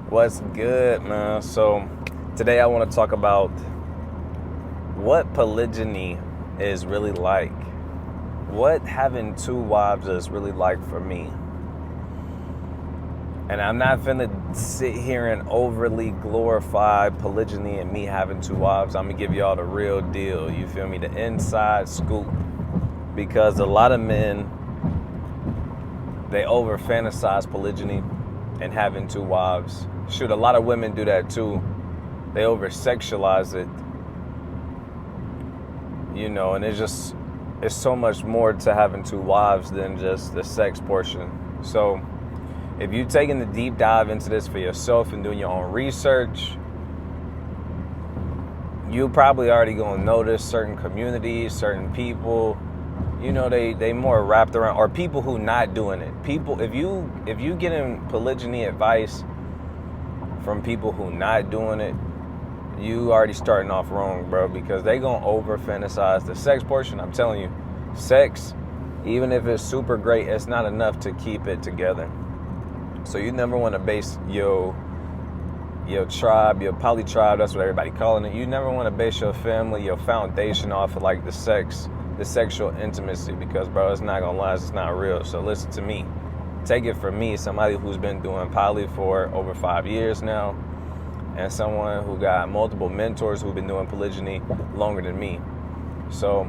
What's good, man? So today I want to talk about what polygyny is really like. What having two wives is really like for me. And I'm not finna sit here and overly glorify polygyny and me having two wives. I'm gonna give y'all the real deal. You feel me? The inside scoop. Because a lot of men, they over fantasize polygyny and having two wives. Shoot, a lot of women do that too. They over sexualize it. And it's so much more to having two wives than just the sex portion. So if you're taking the deep dive into this for yourself and doing your own research, you probably already gonna notice certain communities, certain people, they more wrapped around, or people who not doing it. People, if you getting polygyny advice from people who not doing it, you already starting off wrong, bro, because they gonna over fantasize the sex portion. I'm telling you, sex, even if it's super great, it's not enough to keep it together. So you never want to base your tribe, your poly tribe, that's what everybody calling it. You never want to base your family, your foundation off of like the sexual intimacy, because, bro, it's not gonna last. It's not real. So listen to me. Take it from me, somebody who's been doing poly for over 5 years now, and someone who got multiple mentors who've been doing polygyny longer than me. So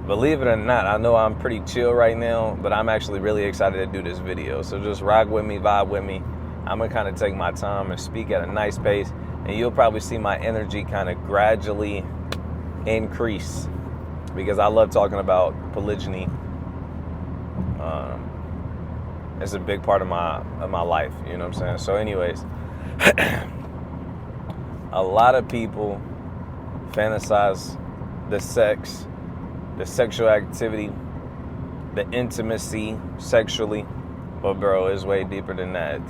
believe it or not, I know I'm pretty chill right now, but I'm actually really excited to do this video. So just rock with me, vibe with me. I'm gonna kind of take my time and speak at a nice pace, and you'll probably see my energy kind of gradually increase, because I love talking about polygyny. It's a big part of my life, you know what I'm saying? So anyways, a lot of people fantasize the sex, the sexual activity, the intimacy sexually, but bro, it's way deeper than that.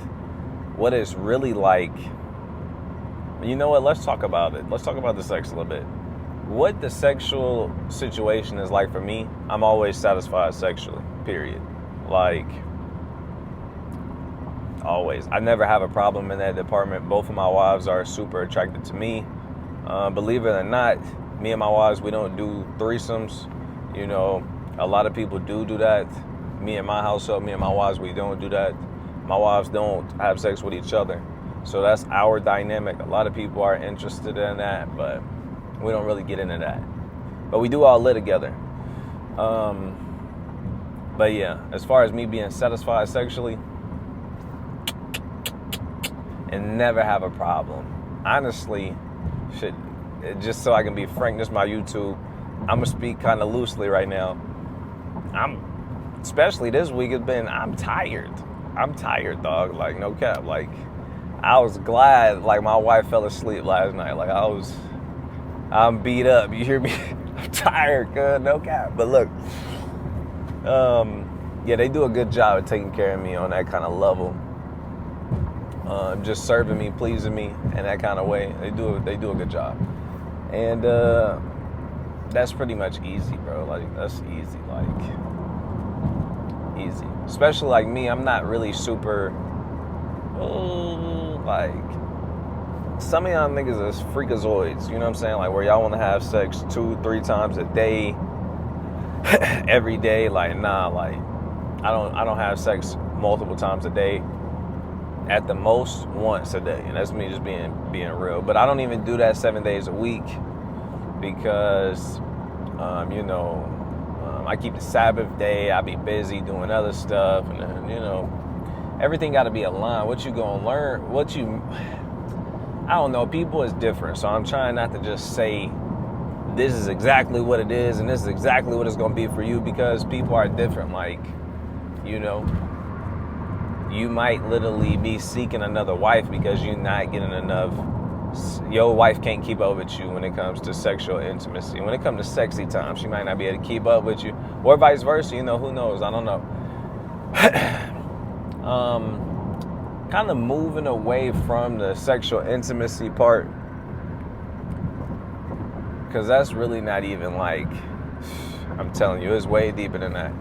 What it's really like, you know what, let's talk about it. Let's talk about the sex a little bit. What the sexual situation is like for me, I'm always satisfied sexually, period. Like, always. I never have a problem in that department. Both of my wives are super attracted to me. Believe it or not, me and my wives, we don't do threesomes. A lot of people do that. Me and my household, me and my wives, we don't do that. My wives don't have sex with each other. So that's our dynamic. A lot of people are interested in that, but we don't really get into that. But we do all live together. But yeah, as far as me being satisfied sexually, and never have a problem. Honestly, just so I can be frank, this is my YouTube. I'm gonna speak kind of loosely right now. Especially this week, I'm tired. I'm tired, dog. Like, no cap. Like, I was glad, like, my wife fell asleep last night. Like, I'm beat up. You hear me? I'm tired, good, no cap. But look, yeah, they do a good job of taking care of me on that kind of level. Just serving me, pleasing me in that kind of way. They do a good job. And that's pretty much easy, bro. Like, that's easy. Like, easy. Especially like me, I'm not really super, like, some of y'all niggas is freakazoids, you know what I'm saying? Like, where y'all want to have sex 2-3 times a day, every day. Like, nah, like, I don't have sex multiple times a day. At the most, once a day. And that's me just being real. But I don't even do that 7 days a week, because, I keep the Sabbath day. I be busy doing other stuff. And then, everything got to be aligned. What you going to learn, I don't know. People is different. So I'm trying not to just say this is exactly what it is and this is exactly what it's going to be for you, because people are different. Like, you might literally be seeking another wife because you're not getting enough. Your wife can't keep up with you when it comes to sexual intimacy. When it comes to sexy time, she might not be able to keep up with you, or vice versa. Who knows? I don't know. Kind of moving away from the sexual intimacy part, because that's really not even like, I'm telling you, it's way deeper than that.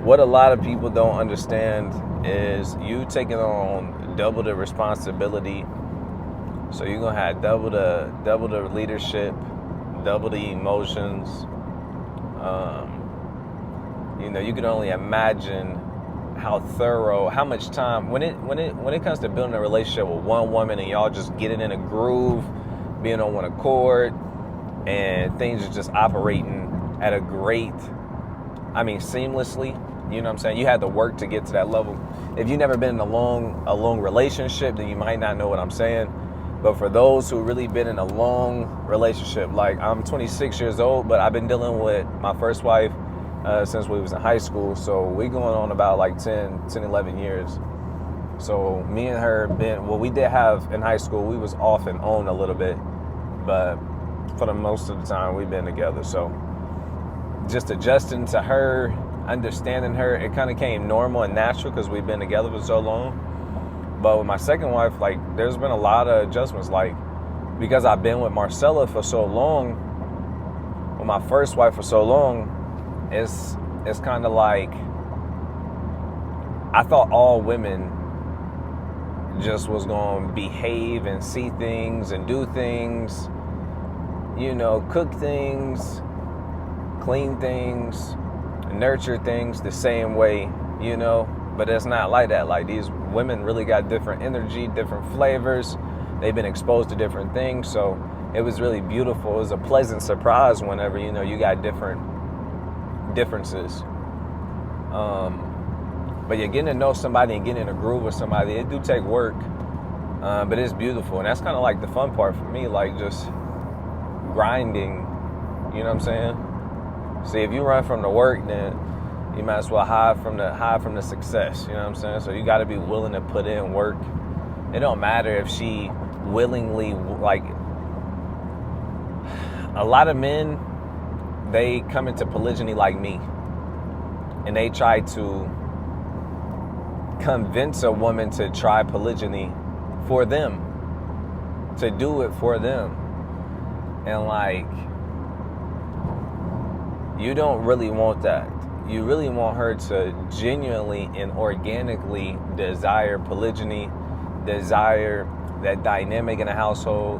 what a lot of people don't understand is you taking on double the responsibility. So you're gonna have double the leadership, double the emotions. You can only imagine how thorough, how much time when it comes to building a relationship with one woman and y'all just getting in a groove, being on one accord, and things are just operating at a great, seamlessly. You know what I'm saying? You had to work to get to that level. If you've never been in a long relationship, then you might not know what I'm saying. But for those who really been in a long relationship, like I'm 26 years old, but I've been dealing with my first wife since we was in high school. So we going on about like 10, 11 years. So me and her we did have in high school, we was off and on a little bit, but for the most of the time we've been together. So just adjusting to her, understanding her, it kind of came normal and natural because we've been together for so long. But with my second wife, like there's been a lot of adjustments, like because I've been with Marcella for so long, with my first wife for so long, it's kind of like I thought all women just was going to behave and see things and do things, cook things, clean things, nurture things the same way, but it's not like that. Like these women really got different energy, different flavors. They've been exposed to different things. So it was really beautiful. It was a pleasant surprise whenever, you got differences. But you're getting to know somebody and getting in a groove with somebody, it do take work, but it's beautiful. And that's kind of like the fun part for me, like just grinding, you know what I'm saying? See, if you run from the work, then you might as well hide from the success, you know what I'm saying? So you got to be willing to put in work. It don't matter if she willingly, like a lot of men, they come into polygyny like me, and they try to convince a woman to try polygyny for them, to do it for them. And like, you don't really want that. You really want her to genuinely and organically desire polygyny, desire that dynamic in a household.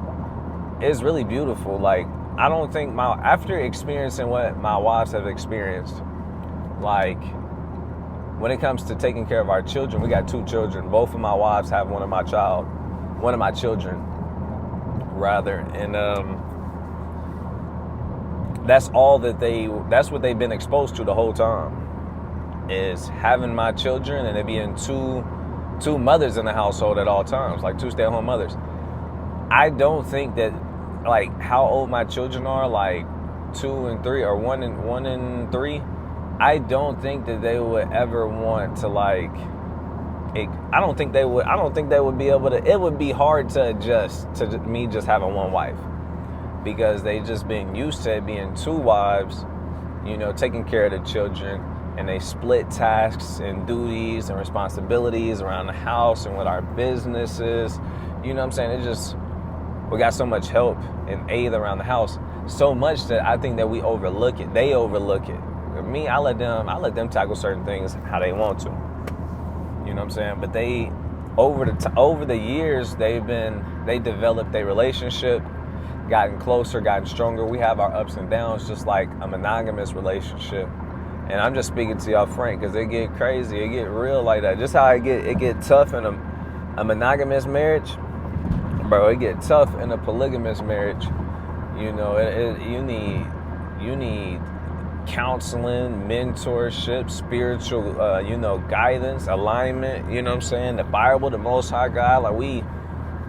It's really beautiful. Like, I don't think after experiencing what my wives have experienced, like when it comes to taking care of our children, we got 2 children. Both of my wives have one of my children, rather. And that's what they've been exposed to the whole time, is having my children and it being two mothers in the household at all times, like 2 stay-at-home mothers. I don't think that, like how old my children are, like 2 and 3 or 1 and 3, I don't think that they would ever want to like I don't think they would be able to. It would be hard to adjust to me just having one wife, because they just been used to it being 2 wives, taking care of the children, and they split tasks and duties and responsibilities around the house and with our businesses. You know what I'm saying? We got so much help and aid around the house, so much that I think that we overlook it. They overlook it. Me, I let them tackle certain things how they want to. You know what I'm saying? But they, over the years, they developed a relationship, gotten closer, gotten stronger. We have our ups and downs, just like a monogamous relationship. And I'm just speaking to y'all frank, because it get crazy, it get real like that. Just how it get tough in a monogamous marriage, bro. It get tough in a polygamous marriage. You need counseling, mentorship, spiritual, guidance, alignment. You know what I'm saying? The Bible, the Most High God. Like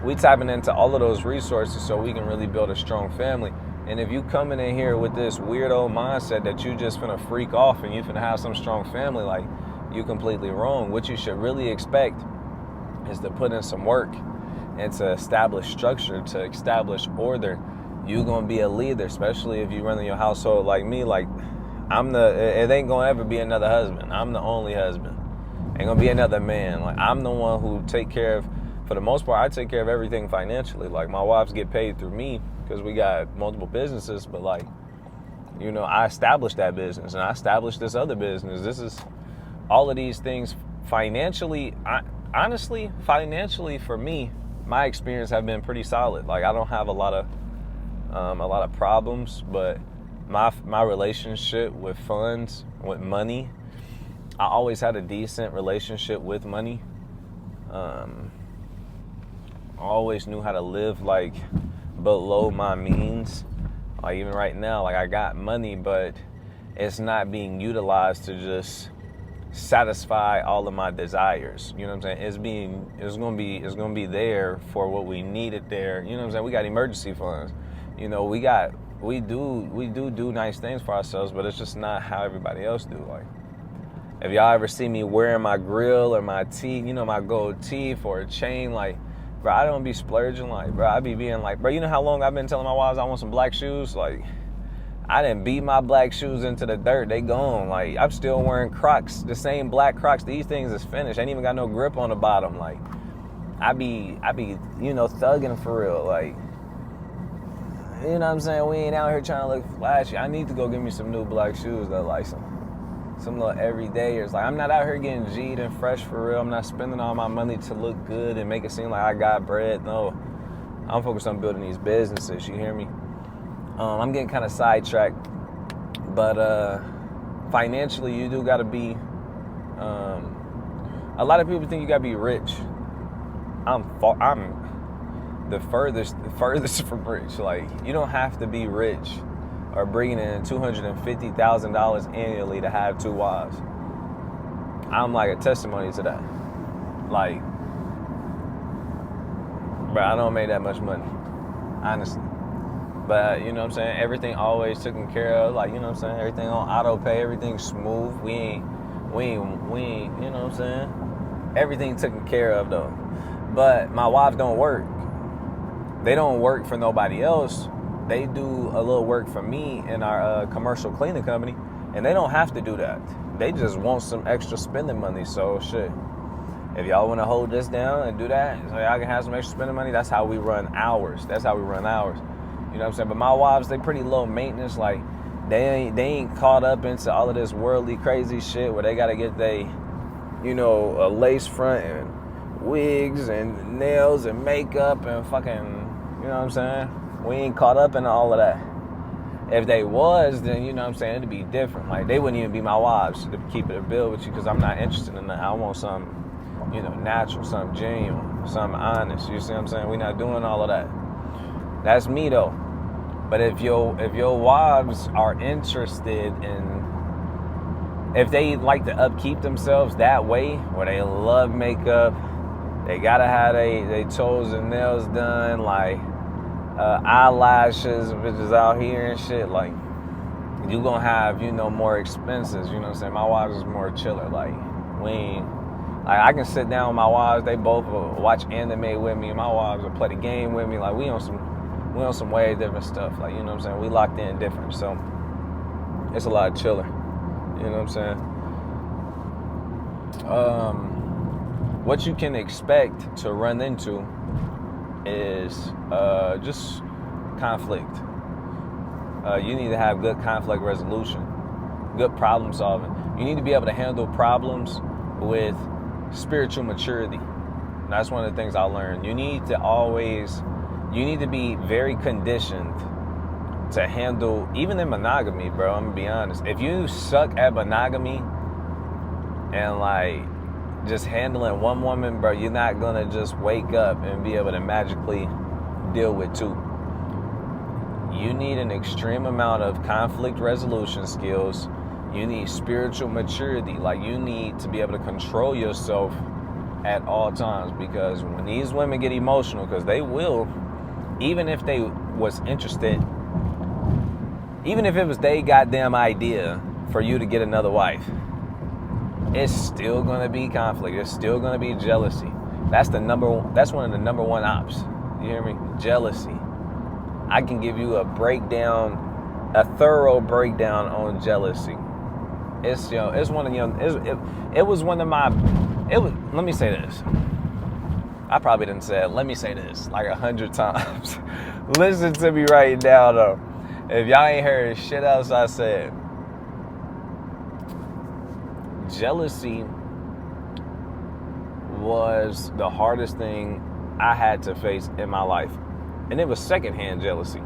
we tapping into all of those resources so we can really build a strong family. And if you coming in here with this weirdo mindset that you just finna freak off and you finna have some strong family, like, you completely wrong. What you should really expect is to put in some work and to establish structure, to establish order. You gonna be a leader, especially if you run in your household like me. Like, it ain't gonna ever be another husband. I'm the only husband. Ain't gonna be another man. Like, I'm the one who take care of, for the most part, I take care of everything financially. Like, my wives get paid through me because we got multiple businesses, but like, I established that business and I established this other business. all of these things financially, honestly, financially for me, my experience have been pretty solid. Like I don't have a lot of problems, but my relationship with funds, with money, I always had a decent relationship with money. I always knew how to live like below my means. Like even right now, like I got money, but it's not being utilized to just satisfy all of my desires. You know what I'm saying? It's gonna be there for what we need it there. You know what I'm saying? We got emergency funds. You know, we do nice things for ourselves, but it's just not how everybody else do. Like, if y'all ever see me wearing my grill or my teeth, you know, my gold teeth or a chain, like, bro, I don't be splurging. Like, bro, I be being like, bro, you know how long I've been telling my wives I want some black shoes? Like, I didn't beat my black shoes into the dirt. They gone. Like, I'm still wearing Crocs, the same black Crocs. These things is finished. Ain't even got no grip on the bottom. Like, I be, you know, thugging for real. Like, you know what I'm saying? We ain't out here trying to look flashy. I need to go get me some new black shoes that like some little everydayers. Like, I'm not out here getting G'd and fresh for real. I'm not spending all my money to look good and make it seem like I got bread. No, I'm focused on building these businesses. You hear me? I'm getting kind of sidetracked, but financially, you do got to be. A lot of people think you got to be rich. I'm the furthest from rich. Like, you don't have to be rich or bringing in $250,000 annually to have 2 wives. I'm like a testimony to that. Like, bro, I don't make that much money, honestly. But, you know what I'm saying, everything always taken care of. Like, you know what I'm saying, everything on auto pay, everything smooth. We ain't, you know what I'm saying? Everything taken care of, though. But my wives don't work. They don't work for nobody else. They do a little work for me in our commercial cleaning company, and they don't have to do that. They just want some extra spending money. So, shit, if y'all want to hold this down and do that, so y'all can have some extra spending money, that's how we run ours. You know what I'm saying? But my wives, they pretty low maintenance. Like, they ain't caught up into all of this worldly crazy shit where they got to get you know, a lace front and wigs and nails and makeup and fucking, you know what I'm saying? We ain't caught up in all of that. If they was, then, you know what I'm saying, it'd be different. Like, they wouldn't even be my wives to keep it a bill with you, because I'm not interested in that. I want something, you know, natural, something genuine, something honest. You see what I'm saying? We're not doing all of that. That's me, though. But if your wives are interested in, if they like to upkeep themselves that way, where they love makeup, they gotta have they toes and nails done, like eyelashes, bitches out here and shit, like, you gonna have, you know, more expenses. You know what I'm saying? My wives is more chiller. Like, we ain't, like, I can sit down with my wives, they both will watch anime with me, and my wives will play the game with me. Like, we on some way different stuff. Like, you know what I'm saying? We locked in different. So it's a lot chiller. You know what I'm saying? What you can expect to run into is just conflict. You need to have good conflict resolution, good problem solving. You need to be able to handle problems with spiritual maturity. That's one of the things I learned. You need to be very conditioned to handle, even in monogamy, bro. I'm gonna be honest. If you suck at monogamy and, like, just handling one woman, bro, you're not gonna just wake up and be able to magically deal with 2. You need an extreme amount of conflict resolution skills. You need spiritual maturity. Like, you need to be able to control yourself at all times, because when these women get emotional, because they will, even if they was interested, even if it was their goddamn idea for you to get another wife, it's still gonna be conflict. It's still gonna be jealousy. That's one of the number one ops. You hear me? Jealousy. I can give you a thorough breakdown on jealousy. Let me say this. I probably didn't say it. Let me say this like 100 times. Listen to me right now, though. If y'all ain't heard shit else I said, jealousy was the hardest thing I had to face in my life. And it was secondhand jealousy.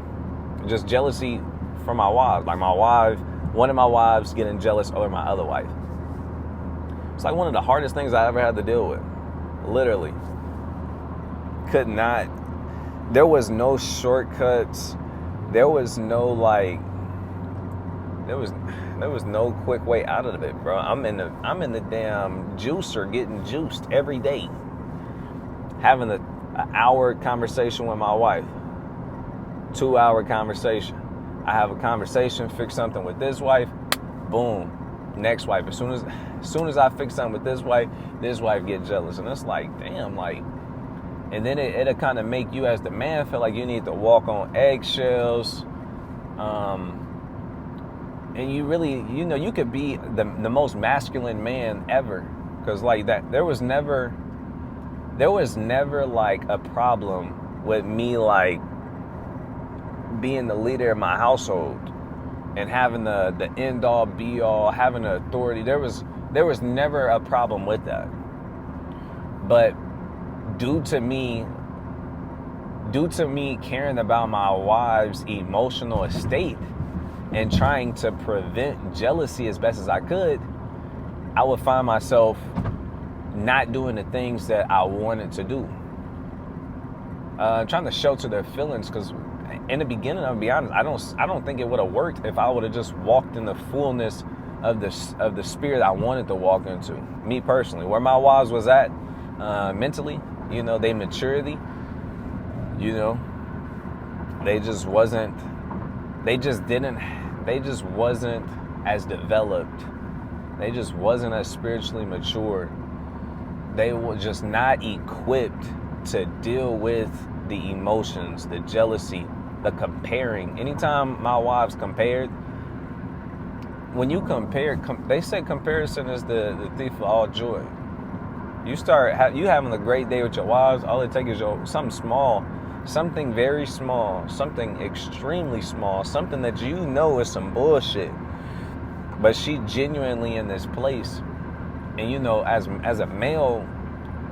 Just jealousy from my wives. Like one of my wives getting jealous over my other wife. It's like one of the hardest things I ever had to deal with. Literally. Could not. There was no shortcuts. There was no there was no quick way out of it, bro. I'm in the damn juicer getting juiced every day. Having an hour conversation with my wife. 2-hour conversation. I have a conversation, fix something with this wife, boom, next wife. As soon as I fix something with this wife get jealous. And it's like, damn, like, and then it'll kind of make you as the man feel like you need to walk on eggshells. And you really, you could be the most masculine man ever. Because like that, there was never like a problem with me like being the leader of my household and having the end all be all, having the authority. There was never a problem with that. But due to me caring about my wife's emotional estate and trying to prevent jealousy as best as I could, I would find myself not doing the things that I wanted to do. Trying to shelter their feelings, because in the beginning, I'll be honest, I don't think it would have worked if I would have just walked in the fullness of the spirit I wanted to walk into. Me personally, where my wives was at mentally, they maturity, they just wasn't as developed. They just wasn't as spiritually mature. They were just not equipped to deal with the emotions, the jealousy, the comparing. Anytime my wives compared, when you compare, they say comparison is the thief of all joy. You having a great day with your wives, all it takes is something small, something very small, something extremely small, something that is some bullshit. But she genuinely in this place. And as a male,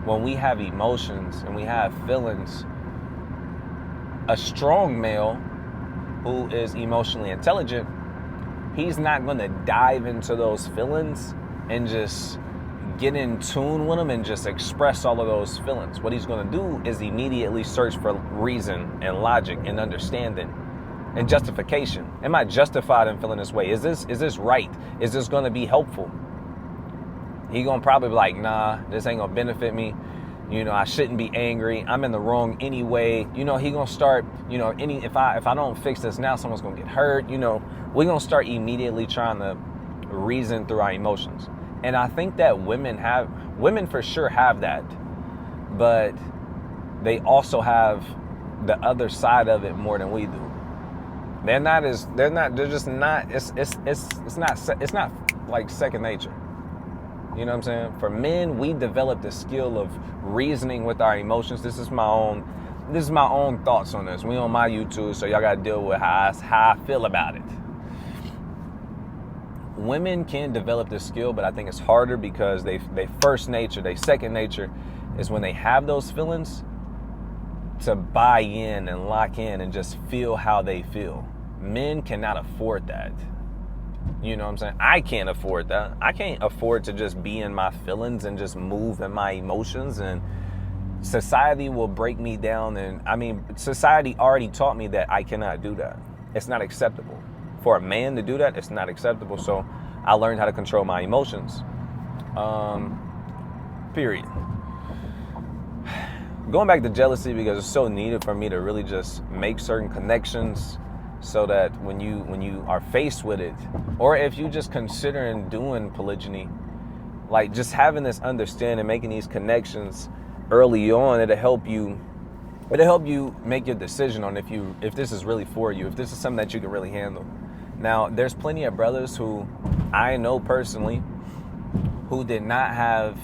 when we have emotions and we have feelings, a strong male who is emotionally intelligent, he's not going to dive into those feelings and just get in tune with them and just express all of those feelings. What he's going to do is immediately search for reason and logic and understanding and justification. Am I justified in feeling this way? Is this right? Is this going to be helpful? He going to probably be like, nah, this ain't going to benefit me. I shouldn't be angry. I'm in the wrong anyway. He going to start, if I don't fix this now, someone's going to get hurt. We're going to start immediately trying to reason through our emotions. And I think that women for sure have that, but they also have the other side of it more than we do. They're just not, it's not like second nature. You know what I'm saying? For men, we develop the skill of reasoning with our emotions. This is my own thoughts on this. We on my YouTube, so y'all gotta deal with how I feel about it. Women can develop this skill, but I think it's harder because they first nature, they second nature is when they have those feelings to buy in and lock in and just feel how they feel. Men cannot afford that. You know what I'm saying? I can't afford that. I can't afford to just be in my feelings and just move in my emotions, and society will break me down. And society already taught me that I cannot do that. It's not acceptable. For a man to do that, it's not acceptable. So I learned how to control my emotions. Period. Going back to jealousy, because it's so needed for me to really just make certain connections, so that when you are faced with it, or if you just considering doing polygyny, like just having this understanding, making these connections early on, it'll help you make your decision on if this is really for you, if this is something that you can really handle. Now, there's plenty of brothers who I know personally who did not have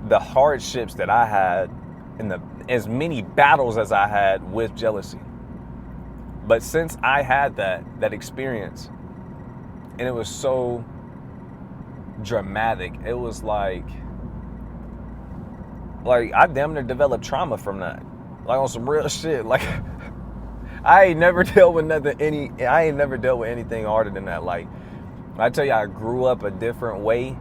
the hardships that I had and as many battles as I had with jealousy. But since I had that experience, and it was so dramatic. It was like I damn near developed trauma from that. Like on some real shit. Like I ain't never dealt with anything harder than that. Like I tell you, I grew up a different way.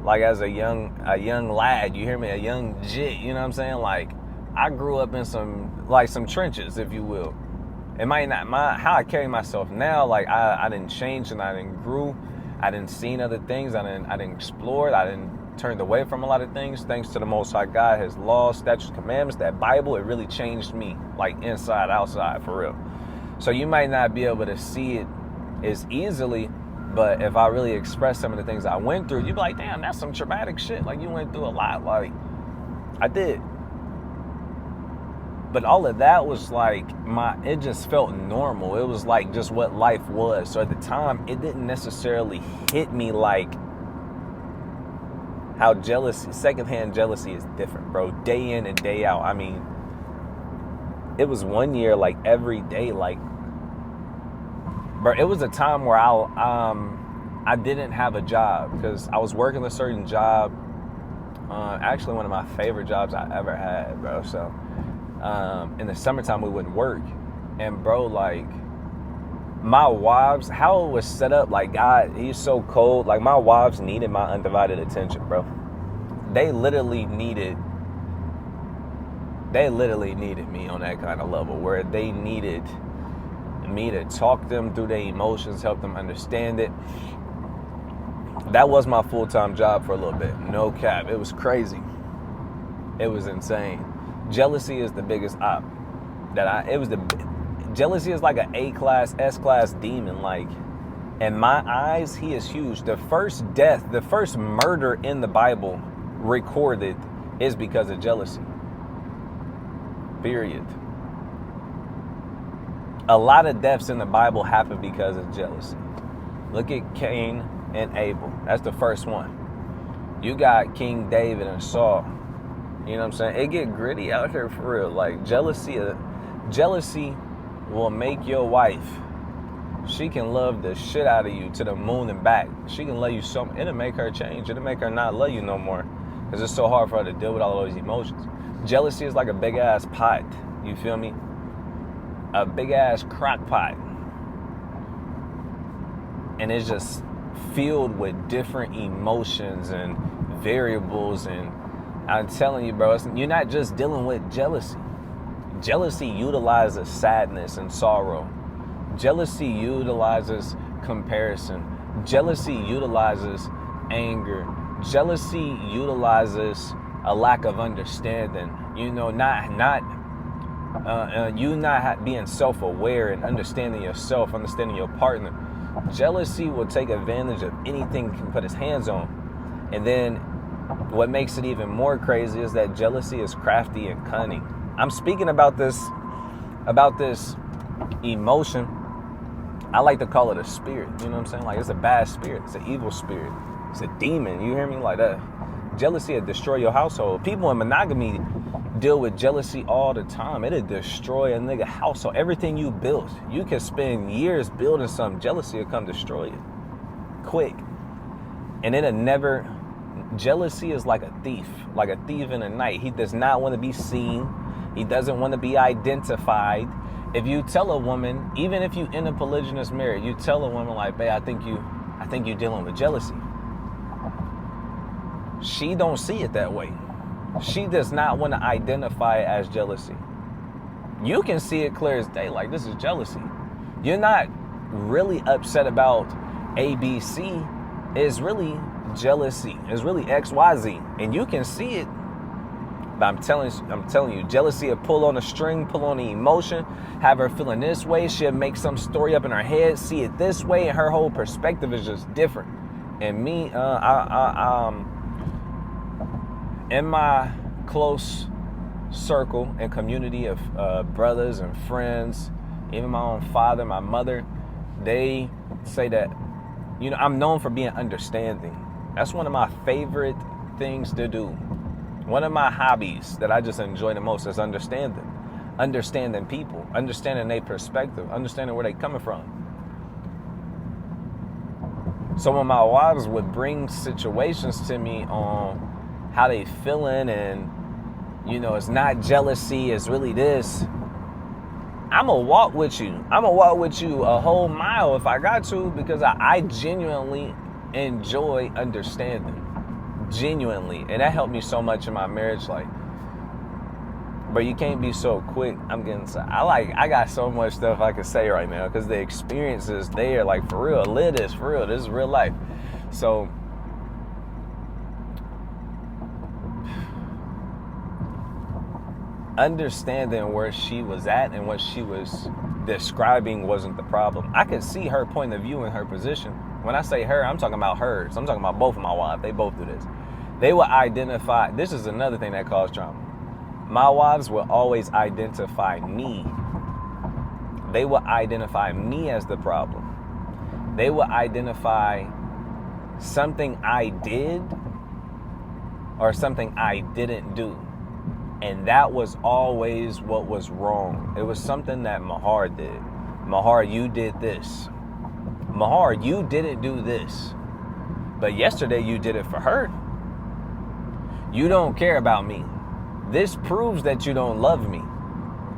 Like as a young lad, you hear me, a young jit, you know what I'm saying? Like I grew up in some trenches, if you will. It might not how I carry myself now, like I didn't change and I didn't grew. I didn't seen other things. I didn't explore. I didn't turned away from a lot of things. Thanks to the Most High God, His laws, statutes, commandments, that Bible, it really changed me, like inside, outside, for real. So you might not be able to see it as easily, but if I really express some of the things I went through, you'd be like, damn, that's some traumatic shit. Like you went through a lot. Like I did. But all of that was like it just felt normal. It was like just what life was. So at the time, it didn't necessarily hit me like how secondhand jealousy is different, bro. Day in and day out. I mean, it was one year, like every day, like, bro, it was a time where I didn't have a job because I was working a certain job. Actually, one of my favorite jobs I ever had, bro. So, in the summertime, we wouldn't work. And, bro, like, my wives, how it was set up, like, God, He's so cold. Like, my wives needed my undivided attention, bro. They literally needed me on that kind of level where they needed me to talk them through their emotions, help them understand it. That was my full-time job for a little bit. No cap. It was crazy. It was insane. Jealousy is the biggest op jealousy is like an A-class, S-class demon. Like, in my eyes, he is huge. The first murder in the Bible recorded is because of jealousy. Period. A lot of deaths in the Bible happen because of jealousy. Look at Cain and Abel. That's the first one. You got King David and Saul. You know what I'm saying? It get gritty out here for real. Like jealousy will make your wife. She can love the shit out of you to the moon and back. She can love you so much. It'll make her change. It'll make her not love you no more. Because it's so hard for her to deal with all of those emotions. Jealousy is like a big ass pot. You feel me? A big ass crock pot. And it's just filled with different emotions and variables. And I'm telling you, bro, you're not just dealing with jealousy. Jealousy utilizes sadness and sorrow. Jealousy utilizes comparison. Jealousy utilizes anger. Jealousy utilizes a lack of understanding. You know, you not being self-aware and understanding yourself, understanding your partner. Jealousy will take advantage of anything he can put his hands on. And then what makes it even more crazy is that jealousy is crafty and cunning. I'm speaking about this emotion. I like to call it a spirit. You know what I'm saying? Like, it's a bad spirit. It's an evil spirit. It's a demon. You hear me? Like that. Jealousy will destroy your household. People in monogamy deal with jealousy all the time. It'll destroy a nigga household. Everything you built. You can spend years building something. Jealousy will come destroy it. Quick. And it'll never... Jealousy is like a thief in the night. He does not want to be seen. He doesn't want to be identified. If you tell a woman, even if you in a polygynous marriage, you tell a woman like, babe, I think you're dealing with jealousy. She don't see it that way. She does not want to identify it as jealousy. You can see it clear as day, like this is jealousy. You're not really upset about ABC. It's really jealousy. It's really XYZ. And you can see it. But I'm telling you, jealousy will pull on a string, pull on the emotion, have her feeling this way. She'll make some story up in her head, see it this way, and her whole perspective is just different. And me, in my close circle and community of brothers and friends, even my own father, my mother, they say that, you know, I'm known for being understanding. That's one of my favorite things to do. One of my hobbies that I just enjoy the most is understanding. Understanding people, understanding their perspective, understanding where they're coming from. So when my wives would bring situations to me on how they feeling and, it's not jealousy, it's really this, I'm going to walk with you. I'm going to walk with you a whole mile if I got to, because I genuinely enjoy understanding. Genuinely. And that helped me so much in my marriage. Like, but you can't be so quick. I got so much stuff I can say right now because the experience is there. Like, for real. Live this, for real. This is real life. So, understanding where she was at and what she was describing wasn't the problem. I could see her point of view in her position. When I say her, I'm talking about hers. I'm talking about both of my wives. They both do this. They will identify. This is another thing that caused drama. My wives will always identify me. They will identify me as the problem. They will identify something I did or something I didn't do. And that was always what was wrong. It was something that Mahar did. Mahar, you did this. Mahar, you didn't do this. But yesterday you did it for her. You don't care about me. This proves that you don't love me.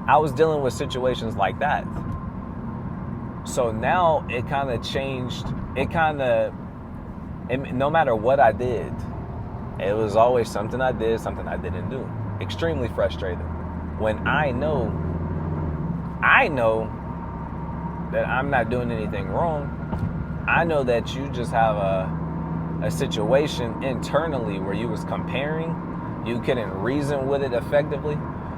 I was dealing with situations like that. So now it kind of changed. No matter what I did, it was always something I did, something I didn't do. Extremely frustrating. When I know that I'm not doing anything wrong. I know that you just have a situation internally where you was comparing. You couldn't reason with it effectively.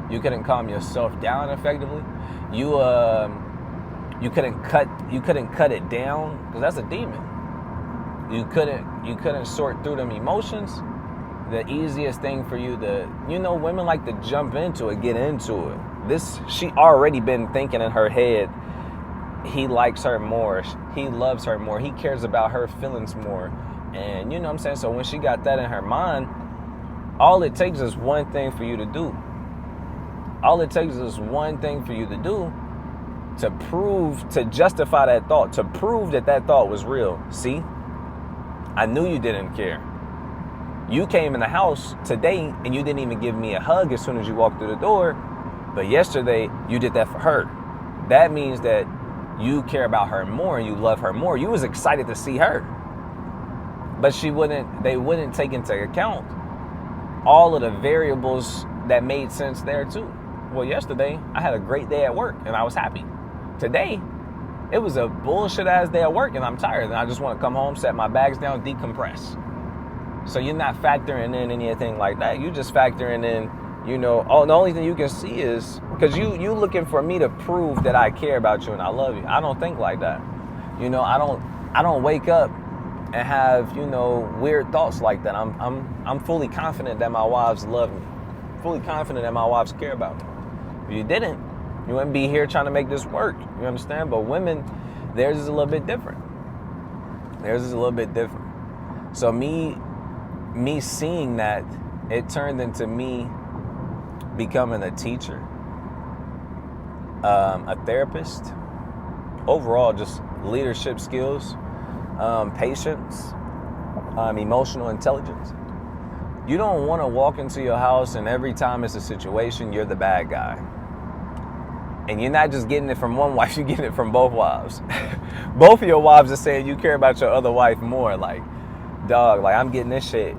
You couldn't calm yourself down effectively. You couldn't cut it down, because that's a demon. You couldn't sort through them emotions. The easiest thing for you to, women like to jump into it, get into it. She already been thinking in her head, he likes her more, he loves her more, he cares about her feelings more. And you know what I'm saying? So when she got that in her mind, all it takes is one thing for you to do. All it takes is one thing for you to do to justify that thought, to prove that thought was real. See, I knew you didn't care. You came in the house today and you didn't even give me a hug as soon as you walked through the door. But yesterday, you did that for her. That means that you care about her more and you love her more. You was excited to see her. But they wouldn't take into account all of the variables that made sense there too. Well, yesterday, I had a great day at work and I was happy. Today, it was a bullshit ass day at work and I'm tired and I just want to come home, set my bags down, decompress. So you're not factoring in anything like that. You just factoring in, the only thing you can see is, because you looking for me to prove that I care about you and I love you. I don't think like that. I don't wake up and have, weird thoughts like that. I'm fully confident that my wives love me. Fully confident that my wives care about me. If you didn't, you wouldn't be here trying to make this work. You understand? But women, theirs is a little bit different. So me seeing that, it turned into me becoming a teacher, a therapist, overall just leadership skills, patience, emotional intelligence. You don't want to walk into your house and every time it's a situation, you're the bad guy. And you're not just getting it from one wife, you're getting it from both wives. Both of your wives are saying you care about your other wife more. Like, dog, like I'm getting this shit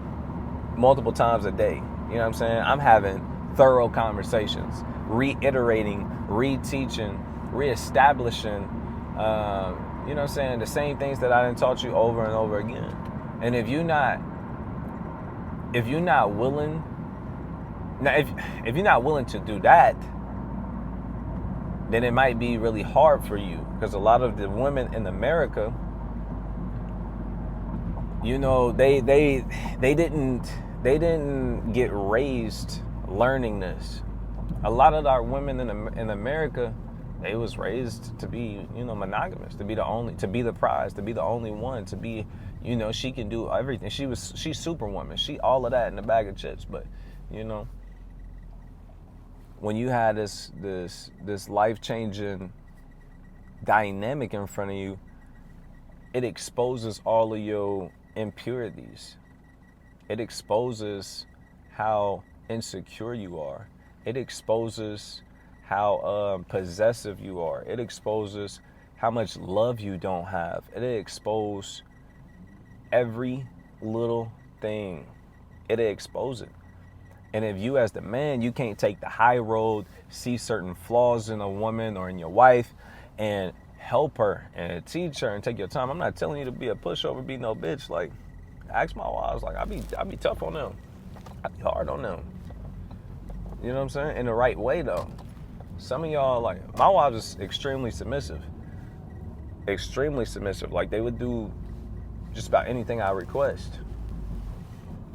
multiple times a day. You know what I'm saying? I'm having thorough conversations, reiterating, reteaching, reestablishing, you know what I'm saying? The same things that I done taught you over and over again. And if you're not willing, now if you're not willing to do that, then it might be really hard for you, because a lot of the women in America, they didn't get raised learning this. A lot of our women in America, they was raised to be, monogamous, to be the prize, to be the only one, to be, she can do everything. She's superwoman. She all of that in a bag of chips. But, when you had this life-changing dynamic in front of you, it exposes all of your impurities. It exposes how insecure you are. It exposes how possessive you are. It exposes how much love you don't have. It exposes every little thing. It exposes it. And if you as the man, you can't take the high road, see certain flaws in a woman or in your wife and help her and teach her and take your time. I'm not telling you to be a pushover, be no bitch. Like, ask my wives, like, I be tough on them. I be hard on them. You know what I'm saying? In the right way, though. Some of y'all, like, my wives is extremely submissive. Extremely submissive. Like, they would do just about anything I request.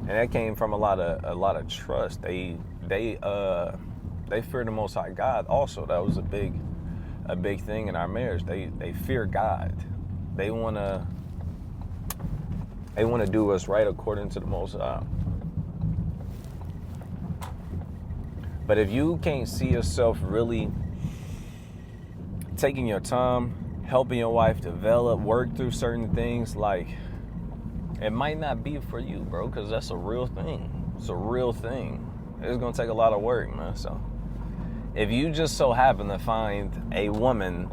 And that came from a lot of trust. They fear the Most High God. Also, that was a big thing in our marriage. They fear God. They wanna do what's right according to the Most High. But if you can't see yourself really taking your time, helping your wife develop, work through certain things, like, it might not be for you, bro, because that's a real thing. It's a real thing. It's going to take a lot of work, man. So if you just so happen to find a woman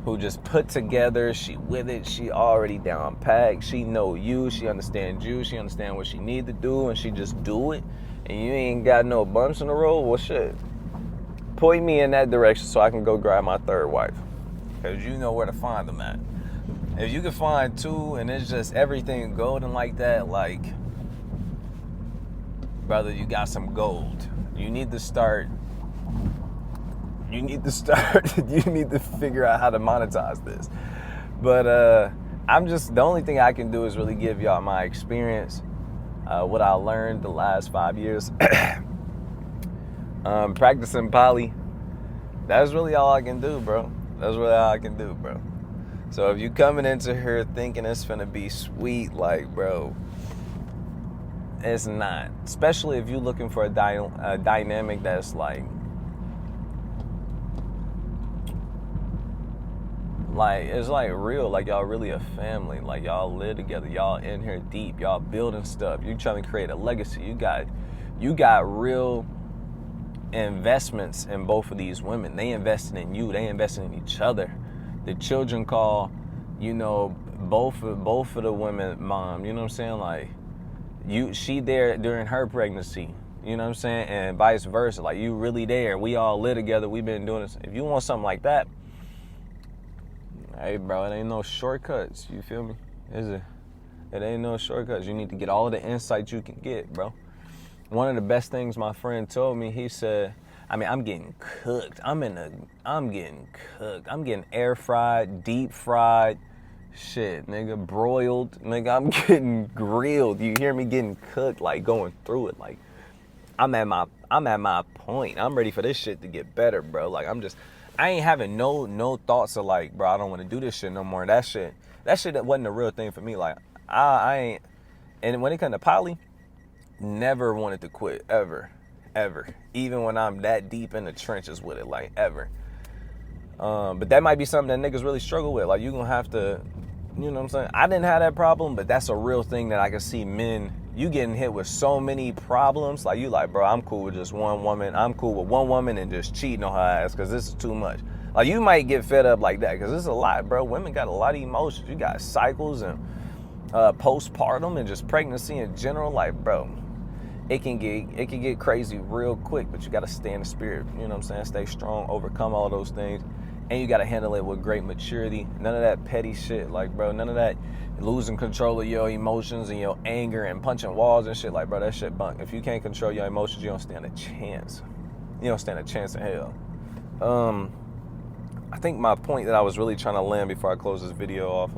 who just put together, she with it, she already down packed, she know you, she understand what she need to do, and she just do it, and you ain't got no bumps in the road, well, shit, point me in that direction so I can go grab my third wife, because you know where to find them at. If you can find two and it's just everything golden like that, like, brother, you got some gold. You need to figure out how to monetize this. But the only thing I can do is really give y'all my experience, what I learned the last 5 years. Practicing poly. That's really all I can do, bro. So if you coming into here thinking it's finna be sweet, like, bro, it's not. Especially if you're looking for a dynamic that's like it's like real, like y'all really a family, like y'all live together, y'all in here deep, y'all building stuff, you trying to create a legacy. You got real investments in both of these women. They invested in you, they invested in each other. The children call, both of the women mom, you know what I'm saying? Like, she there during her pregnancy, you know what I'm saying? And vice versa, like, you really there. We all live together, we've been doing this. If you want something like that, hey, bro, it ain't no shortcuts, you feel me? Is it? It ain't no shortcuts. You need to get all the insight you can get, bro. One of the best things my friend told me, he said, I'm getting cooked. I'm getting cooked. I'm getting air fried, deep fried, shit, nigga, broiled. Nigga, I'm getting grilled. You hear me getting cooked, like going through it. Like, I'm at my point. I'm ready for this shit to get better, bro. Like, I ain't having no thoughts of like, bro, I don't want to do this shit no more. That shit that wasn't a real thing for me. Like, I ain't. And when it comes to poly, never wanted to quit, ever. Even when I'm that deep in the trenches with it, like, ever. But that might be something that niggas really struggle with. Like, you gonna have to, you know what I'm saying? I didn't have that problem, but that's a real thing that I can see men, you getting hit with so many problems. Like, you like, bro, I'm cool with just one woman. I'm cool with one woman and just cheating on her ass because this is too much. Like, you might get fed up like that because this is a lot, bro. Women got a lot of emotions. You got cycles and postpartum and just pregnancy in general. Like, bro, it can get crazy real quick, but you got to stay in the spirit. You know what I'm saying? Stay strong, overcome all those things. And you got to handle it with great maturity. None of that petty shit. Like, bro, none of that losing control of your emotions and your anger and punching walls and shit. Like, bro, that shit bunk. If you can't control your emotions, you don't stand a chance. You don't stand a chance in hell. I think my point that I was really trying to land before I close this video off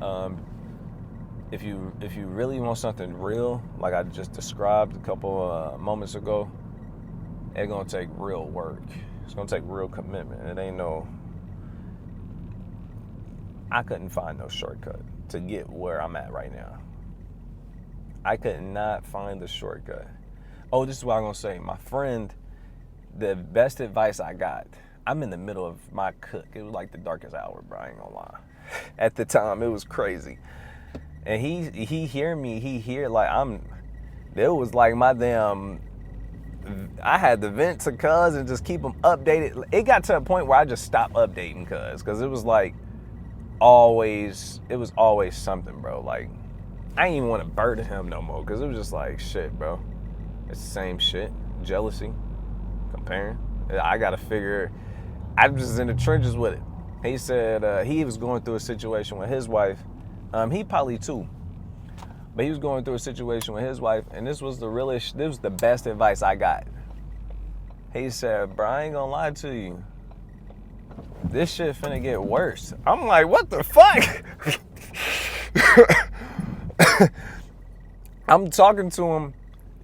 of, if you really want something real, like I just described a couple moments ago, it's gonna take real work. It's gonna take real commitment. It ain't no. I couldn't find no shortcut to get where I'm at right now. I could not find the shortcut. Oh, this is what I'm gonna say. My friend, the best advice I got. I'm in the middle of my cook. It was like the darkest hour, bro. I ain't gonna lie. At the time, it was crazy. And he hear me, like it was like my damn, I had to vent to cuz and just keep him updated. It got to a point where I just stopped updating cuz, because it was like it was always something, bro. Like, I didn't even want to burden him no more, because it was just like, shit, bro. It's the same shit. Jealousy, comparing. I got to figure, I'm just in the trenches with it. He said he was going through a situation with his wife. He probably too. But he was going through a situation with his wife, and this was the best advice I got. He said, bro, I ain't gonna lie to you. This shit finna get worse. I'm like, what the fuck? I'm talking to him.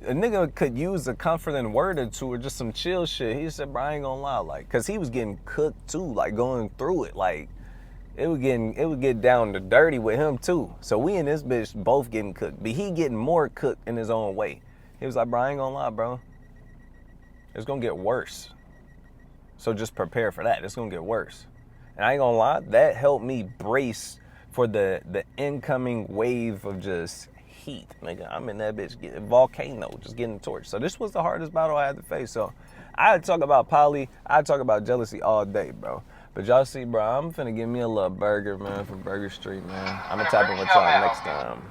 A nigga could use a comforting word or two or just some chill shit. He said, bro, I ain't gonna lie. Like, cause he was getting cooked too, like going through it. Like, it would get down to dirty with him too. So we and this bitch both getting cooked. But he getting more cooked in his own way. He was like, bro, I ain't gonna lie, bro. It's gonna get worse. So just prepare for that. It's gonna get worse. And I ain't gonna lie, that helped me brace for the incoming wave of just heat. Nigga, I'm in that bitch getting volcano, just getting torched. So this was the hardest battle I had to face. So I talk about poly, I talk about jealousy all day, bro. But y'all see, bro, I'm finna give me a little burger, man, from Burger Street, man. I'm gonna tap in with y'all next time.